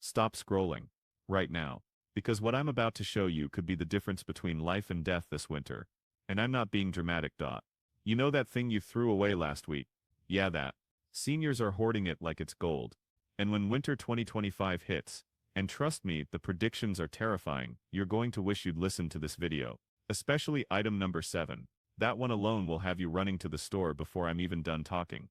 Stop scrolling. Right now. Because what I'm about to show you could be the difference between life and death this winter. And I'm not being dramatic. You know that thing you threw away last week? Yeah, that. Seniors are hoarding it like it's gold. And when winter 2025 hits, and trust me, the predictions are terrifying, you're going to wish you'd listened to this video. Especially item number 7. That one alone will have you running to the store before I'm even done talking.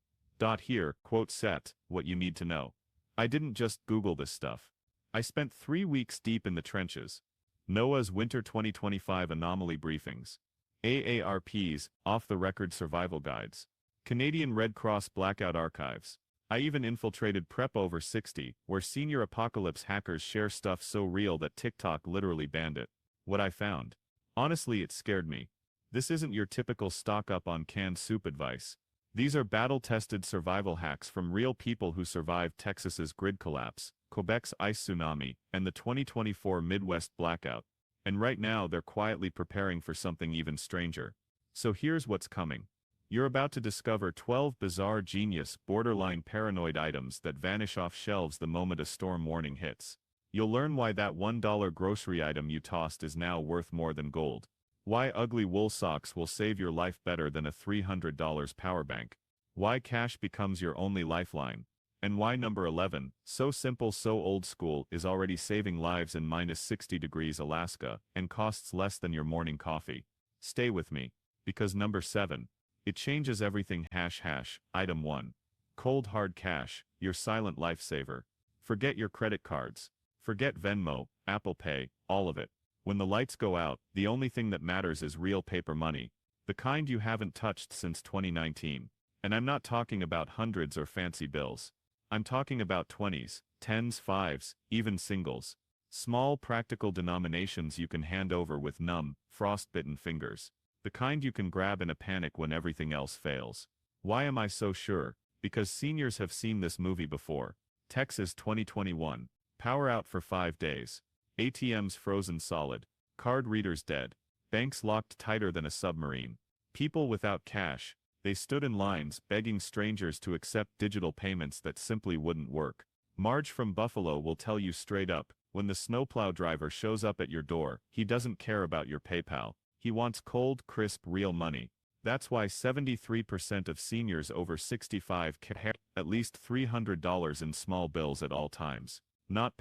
Here, quote set, what you need to know. I didn't just Google this stuff. I spent 3 weeks deep in the trenches. NOAA's Winter 2025 Anomaly Briefings. AARP's Off-the-Record Survival Guides. Canadian Red Cross Blackout Archives. I even infiltrated Prep Over 60, where senior apocalypse hackers share stuff so real that TikTok literally banned it. What I found. Honestly, it scared me. This isn't your typical stock up on canned soup advice. These are battle-tested survival hacks from real people who survived Texas's grid collapse, Quebec's ice tsunami, and the 2024 Midwest blackout. And right now they're quietly preparing for something even stranger. So here's what's coming. You're about to discover 12 bizarre genius, borderline paranoid items that vanish off shelves the moment a storm warning hits. You'll learn why that $1 grocery item you tossed is now worth more than gold. Why ugly wool socks will save your life better than a $300 power bank. Why cash becomes your only lifeline. And why number 11, so simple so old school, is already saving lives in -60 degrees Alaska and costs less than your morning coffee. Stay with me. Because number 7, it changes everything. Item 1. Cold hard cash, your silent lifesaver. Forget your credit cards. Forget Venmo, Apple Pay, all of it. When the lights go out, the only thing that matters is real paper money. The kind you haven't touched since 2019. And I'm not talking about hundreds or fancy bills. I'm talking about 20s, 10s, 5s, even singles. Small practical denominations you can hand over with numb, frost-bitten fingers. The kind you can grab in a panic when everything else fails. Why am I so sure? Because seniors have seen this movie before. Texas 2021. Power out for 5 days. ATMs frozen solid. Card readers dead. Banks locked tighter than a submarine. People without cash. They stood in lines begging strangers to accept digital payments that simply wouldn't work. Marge from Buffalo will tell you straight up, when the snowplow driver shows up at your door, he doesn't care about your PayPal. He wants cold, crisp, real money. That's why 73% of seniors over 65 carry at least $300 in small bills at all times. Not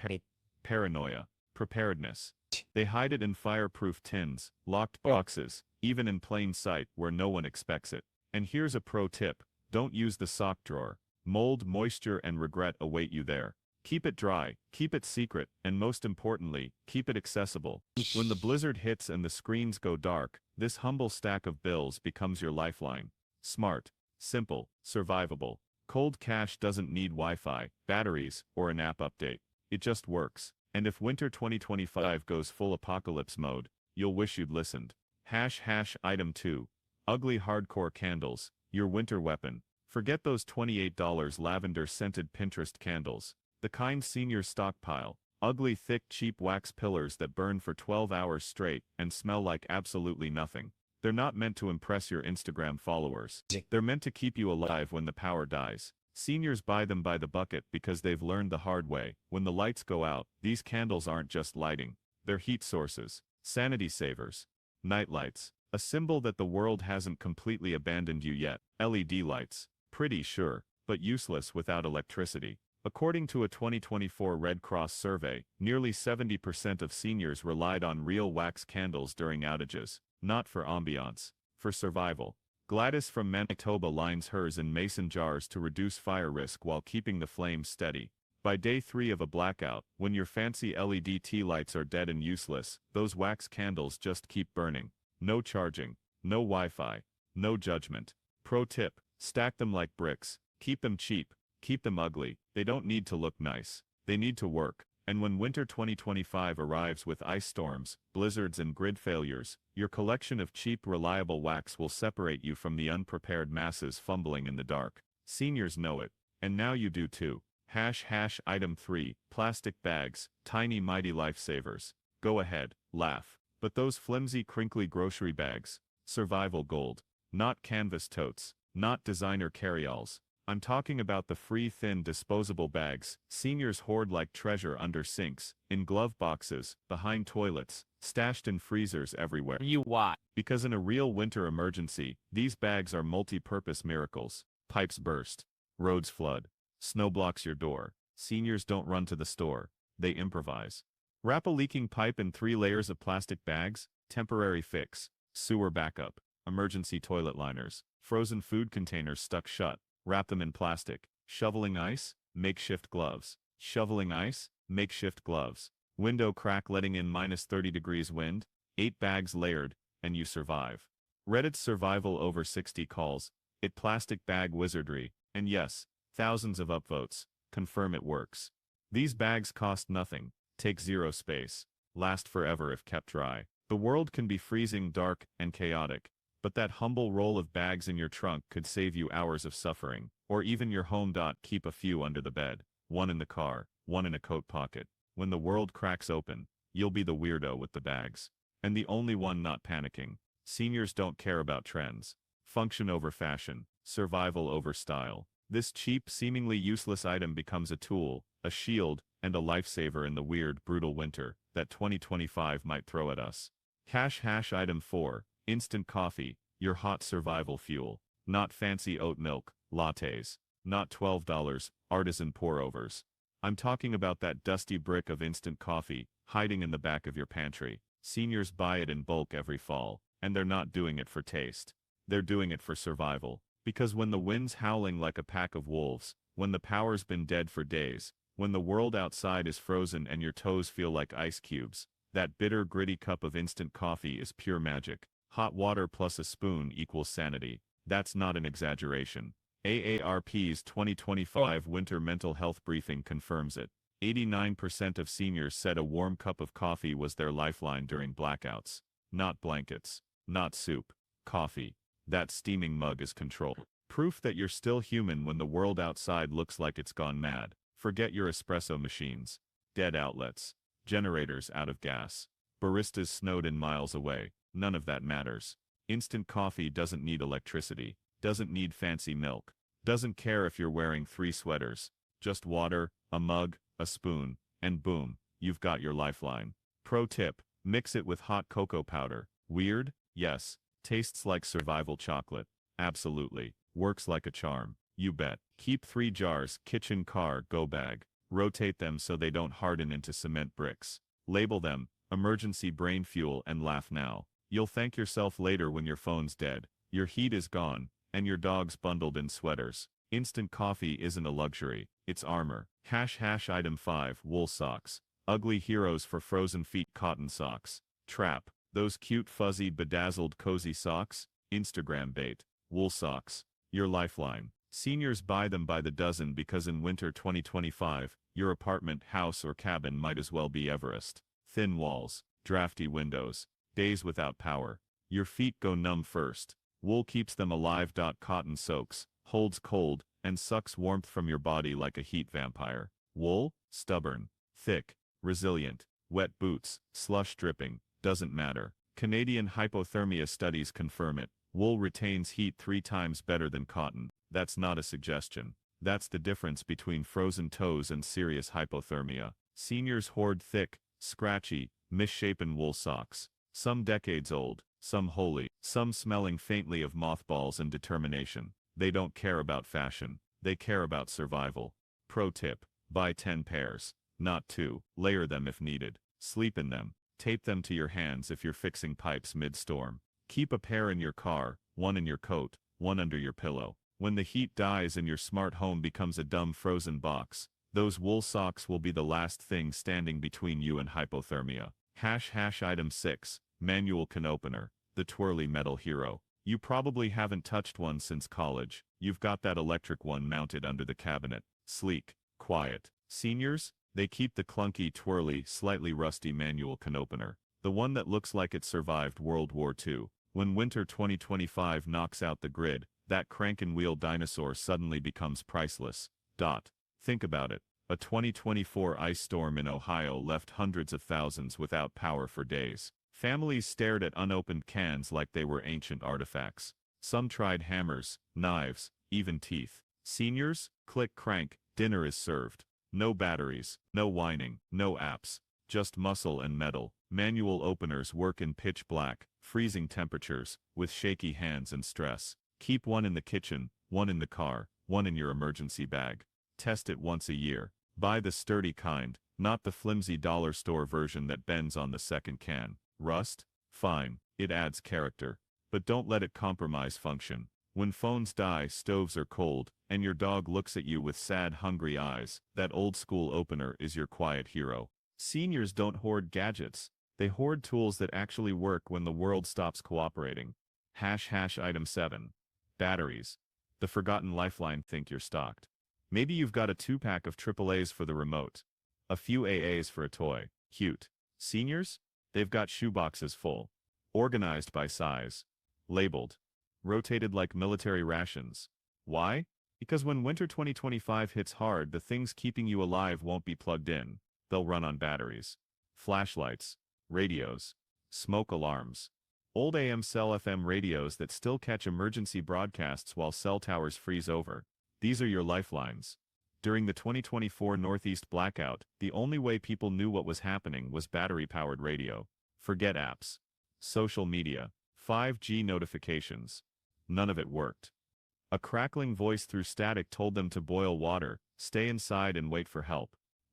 paranoia. Preparedness. They hide it in fireproof tins, locked boxes, even in plain sight where no one expects it. And here's a pro tip. Don't use the sock drawer. Mold, moisture, and regret await you there. Keep it dry, keep it secret, and most importantly, keep it accessible. When the blizzard hits and the screens go dark, this humble stack of bills becomes your lifeline. Smart, simple, survivable. Cold cash doesn't need Wi-Fi, batteries, or an app update. It just works. And if winter 2025 goes full apocalypse mode, you'll wish you'd listened. Item 2. Ugly hardcore candles, your winter weapon. Forget those $28 lavender-scented Pinterest candles. The kind seniors stockpile. Ugly, thick, cheap wax pillars that burn for 12 hours straight and smell like absolutely nothing. They're not meant to impress your Instagram followers. They're meant to keep you alive when the power dies. Seniors buy them by the bucket because they've learned the hard way. When the lights go out, these candles aren't just lighting. They're heat sources. Sanity savers. Night lights. A symbol that the world hasn't completely abandoned you yet. LED lights. Pretty sure, but useless without electricity. According to a 2024 Red Cross survey, nearly 70% of seniors relied on real wax candles during outages. Not for ambiance. For survival. Gladys from Manitoba lines hers in mason jars to reduce fire risk while keeping the flames steady. By day 3 of a blackout, when your fancy LED tea lights are dead and useless, those wax candles just keep burning. No charging, no Wi-Fi, no judgment. Pro tip, stack them like bricks. Keep them cheap, keep them ugly. They don't need to look nice. They need to work. And when winter 2025 arrives with ice storms, blizzards and grid failures, your collection of cheap, reliable wax will separate you from the unprepared masses fumbling in the dark. Seniors know it. And now you do too. Item 3, plastic bags, tiny mighty lifesavers. Go ahead, laugh. But those flimsy, crinkly grocery bags, survival gold. Not canvas totes, not designer carryalls. I'm talking about the free thin disposable bags seniors hoard like treasure under sinks, in glove boxes, behind toilets, stashed in freezers everywhere. Why? Because in a real winter emergency, these bags are multi-purpose miracles. Pipes burst. Roads flood. Snow blocks your door. Seniors don't run to the store. They improvise. Wrap a leaking pipe in 3 layers of plastic bags. Temporary fix. Sewer backup. Emergency toilet liners. Frozen food containers stuck shut. Wrap them in plastic. Shoveling ice? Makeshift gloves. Shoveling ice? Makeshift gloves. Window crack letting in -30 degrees wind. 8 bags layered, and you survive. Reddit's survival over 60 calls. It plastic bag wizardry, and yes, thousands of upvotes, confirm it works. These bags cost nothing, take 0 space, last forever if kept dry. The world can be freezing, dark, and chaotic, but that humble roll of bags in your trunk could save you hours of suffering, or even your home. Keep a few under the bed, 1 in the car, 1 in a coat pocket. When the world cracks open, you'll be the weirdo with the bags. And the only one not panicking. Seniors don't care about trends. Function over fashion, survival over style. This cheap, seemingly useless item becomes a tool, a shield, and a lifesaver in the weird, brutal winter that 2025 might throw at us. Item 4, instant coffee, your hot survival fuel. Not fancy oat milk, lattes. Not $12, artisan pour-overs. I'm talking about that dusty brick of instant coffee, hiding in the back of your pantry. Seniors buy it in bulk every fall, and they're not doing it for taste. They're doing it for survival. Because when the wind's howling like a pack of wolves, when the power's been dead for days, when the world outside is frozen and your toes feel like ice cubes, that bitter, gritty cup of instant coffee is pure magic. Hot water plus a spoon equals sanity. That's not an exaggeration. AARP's 2025 Winter Mental Health Briefing confirms it. 89% of seniors said a warm cup of coffee was their lifeline during blackouts. Not blankets. Not soup. Coffee. That steaming mug is control. Proof that you're still human when the world outside looks like it's gone mad. Forget your espresso machines. Dead outlets. Generators out of gas. Baristas snowed in miles away. None of that matters. Instant coffee doesn't need electricity. Doesn't need fancy milk. Doesn't care if you're wearing 3 sweaters. Just water, a mug, a spoon, and boom, you've got your lifeline. Pro tip, mix it with hot cocoa powder. Weird? Yes. Tastes like survival chocolate. Absolutely. Works like a charm. You bet. Keep 3 jars, kitchen, car, go bag. Rotate them so they don't harden into cement bricks. Label them, emergency brain fuel, and laugh now. You'll thank yourself later when your phone's dead, your heat is gone, and your dog's bundled in sweaters. Instant coffee isn't a luxury, it's armor. Item 5, wool socks. Ugly heroes for frozen feet, cotton socks. Trap. Those cute, fuzzy, bedazzled, cozy socks? Instagram bait. Wool socks. Your lifeline. Seniors buy them by the dozen because in winter 2025, your apartment, house, or cabin might as well be Everest. Thin walls. Drafty windows. Days without power. Your feet go numb first. Wool keeps them alive. Cotton soaks, holds cold, and sucks warmth from your body like a heat vampire. Wool? Stubborn. Thick. Resilient. Wet boots. Slush dripping. Doesn't matter. Canadian hypothermia studies confirm it. Wool retains heat 3 times better than cotton. That's not a suggestion. That's the difference between frozen toes and serious hypothermia. Seniors hoard thick, scratchy, misshapen wool socks. Some decades old, some holy, some smelling faintly of mothballs and determination. They don't care about fashion. They care about survival. Pro tip, buy 10 pairs, not 2. Layer them if needed. Sleep in them. Tape them to your hands if you're fixing pipes mid-storm. Keep a pair in your car, 1 in your coat, 1 under your pillow. When the heat dies and your smart home becomes a dumb frozen box, those wool socks will be the last thing standing between you and hypothermia. Item 6, manual can opener. The twirly metal hero. You probably haven't touched one since college. You've got that electric one mounted under the cabinet. Sleek. Quiet. Seniors? They keep the clunky, twirly, slightly rusty manual can opener. The one that looks like it survived World War II. When winter 2025 knocks out the grid, that crank-and-wheel dinosaur suddenly becomes priceless. Think about it. A 2024 ice storm in Ohio left hundreds of thousands without power for days. Families stared at unopened cans like they were ancient artifacts. Some tried hammers, knives, even teeth. Seniors, click crank, dinner is served. No batteries, no whining, no apps. Just muscle and metal. Manual openers work in pitch black, freezing temperatures, with shaky hands and stress. Keep one in the kitchen, one in the car, one in your emergency bag. Test it once a year. Buy the sturdy kind, not the flimsy dollar store version that bends on the second can. Rust? Fine, it adds character. But don't let it compromise function. When phones die, stoves are cold, and your dog looks at you with sad, hungry eyes, that old-school opener is your quiet hero. Seniors don't hoard gadgets. They hoard tools that actually work when the world stops cooperating. Item 7. Batteries. The forgotten lifeline. Think you're stocked. Maybe you've got a 2-pack of AAAs for the remote. A few AAs for a toy. Cute. Seniors? They've got shoeboxes full. Organized by size. Labeled. Rotated like military rations. Why? Because when winter 2025 hits hard, the things keeping you alive won't be plugged in. They'll run on batteries. Flashlights. Radios. Smoke alarms. Old AM cell FM radios that still catch emergency broadcasts while cell towers freeze over. These are your lifelines. During the 2024 Northeast blackout, the only way people knew what was happening was battery-powered radio. Forget apps. Social media. 5G notifications. None of it worked. A crackling voice through static told them to boil water, stay inside and wait for help.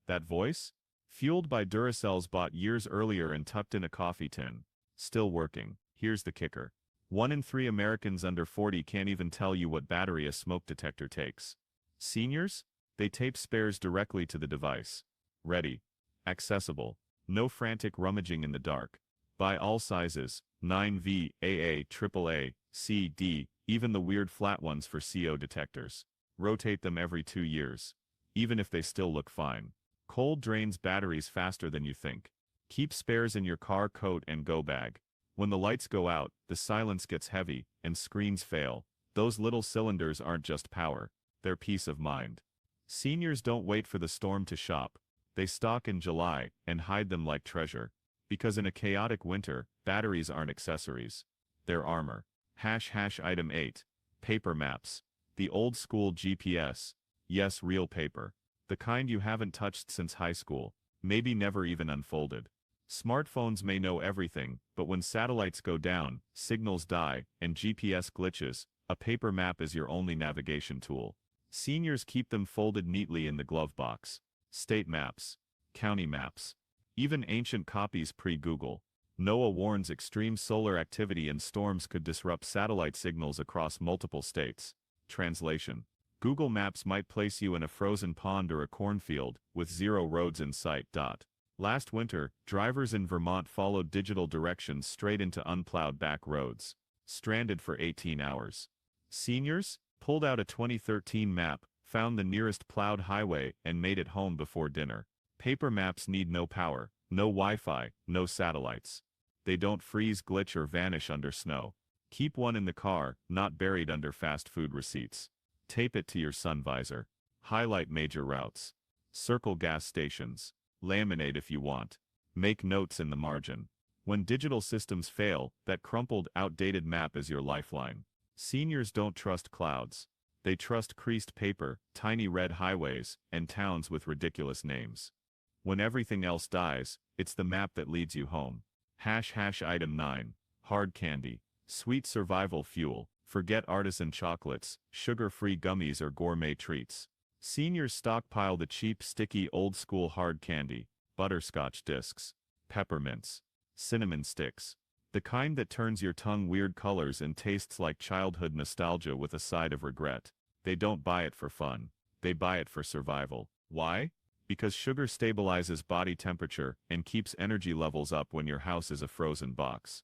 That voice? Fueled by Duracells bought years earlier and tucked in a coffee tin. Still working. Here's the kicker. 1 in 3 Americans under 40 can't even tell you what battery a smoke detector takes. Seniors? They tape spares directly to the device. Ready. Accessible. No frantic rummaging in the dark. Buy all sizes, 9V, AA, AAA, C, D, even the weird flat ones for CO detectors. Rotate them every 2 years. Even if they still look fine. Cold drains batteries faster than you think. Keep spares in your car, coat, and go bag. When the lights go out, the silence gets heavy, and screens fail. Those little cylinders aren't just power. They're peace of mind. Seniors don't wait for the storm to shop. They stock in July, and hide them like treasure. Because in a chaotic winter, batteries aren't accessories. They're armor. Item 8. Paper maps. The old school GPS. Yes, real paper. The kind you haven't touched since high school. Maybe never even unfolded. Smartphones may know everything, but when satellites go down, signals die, and GPS glitches, a paper map is your only navigation tool. Seniors keep them folded neatly in the glove box. State maps. County maps. Even ancient copies pre-Google. NOAA warns extreme solar activity and storms could disrupt satellite signals across multiple states. Translation. Google Maps might place you in a frozen pond or a cornfield, with 0 roads in sight. Last winter, drivers in Vermont followed digital directions straight into unplowed back roads. Stranded for 18 hours. Seniors? Pulled out a 2013 map, found the nearest plowed highway, and made it home before dinner. Paper maps need no power, no Wi-Fi, no satellites. They don't freeze, glitch, or vanish under snow. Keep one in the car, not buried under fast food receipts. Tape it to your sun visor. Highlight major routes. Circle gas stations. Laminate if you want. Make notes in the margin. When digital systems fail, that crumpled, outdated map is your lifeline. Seniors don't trust clouds. They trust creased paper, tiny red highways, and towns with ridiculous names. When everything else dies, it's the map that leads you home. Item 9. Hard candy. Sweet survival fuel. Forget artisan chocolates, sugar-free gummies, or gourmet treats. Seniors stockpile the cheap, sticky, old-school hard candy. Butterscotch discs. Peppermints. Cinnamon sticks. The kind that turns your tongue weird colors and tastes like childhood nostalgia with a side of regret. They don't buy it for fun. They buy it for survival. Why? Because sugar stabilizes body temperature and keeps energy levels up when your house is a frozen box.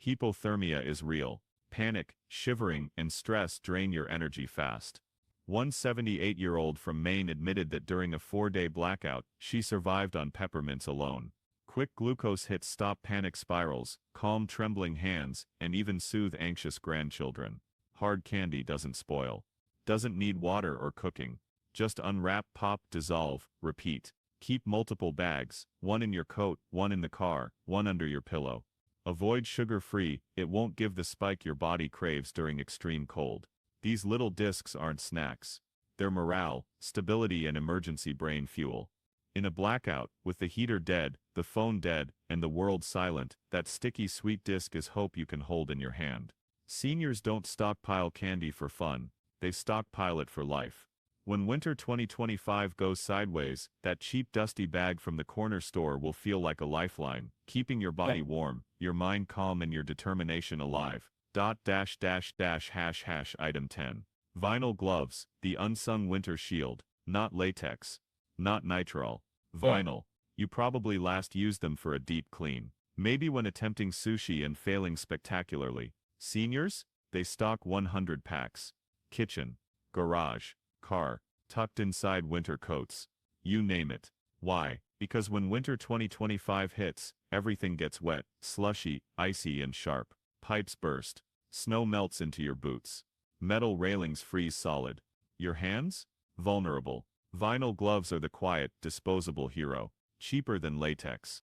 Hypothermia is real. Panic, shivering, and stress drain your energy fast. One 78-year-old from Maine admitted that during a 4-day blackout, she survived on peppermints alone. Quick glucose hits stop panic spirals, calm trembling hands, and even soothe anxious grandchildren. Hard candy doesn't spoil. Doesn't need water or cooking. Just unwrap, pop, dissolve, repeat. Keep multiple bags, one in your coat, one in the car, one under your pillow. Avoid sugar-free, it won't give the spike your body craves during extreme cold. These little discs aren't snacks. Their morale, stability and emergency brain fuel. In a blackout, with the heater dead, the phone dead, and the world silent, that sticky sweet disc is hope you can hold in your hand. Seniors don't stockpile candy for fun, they stockpile it for life. When winter 2025 goes sideways, that cheap dusty bag from the corner store will feel like a lifeline, keeping your body warm, your mind calm and your determination alive. Item 10. Vinyl gloves, the unsung winter shield, not latex, not nitrile. Vinyl. You probably last used them for a deep clean. Maybe when attempting sushi and failing spectacularly. Seniors? They stock 100 packs. Kitchen, garage, car, tucked inside winter coats. You name it. Why? Because when winter 2025 hits, everything gets wet, slushy, icy and sharp. Pipes burst. Snow melts into your boots. Metal railings freeze solid. Your hands? Vulnerable. Vinyl gloves are the quiet, disposable hero. Cheaper than latex.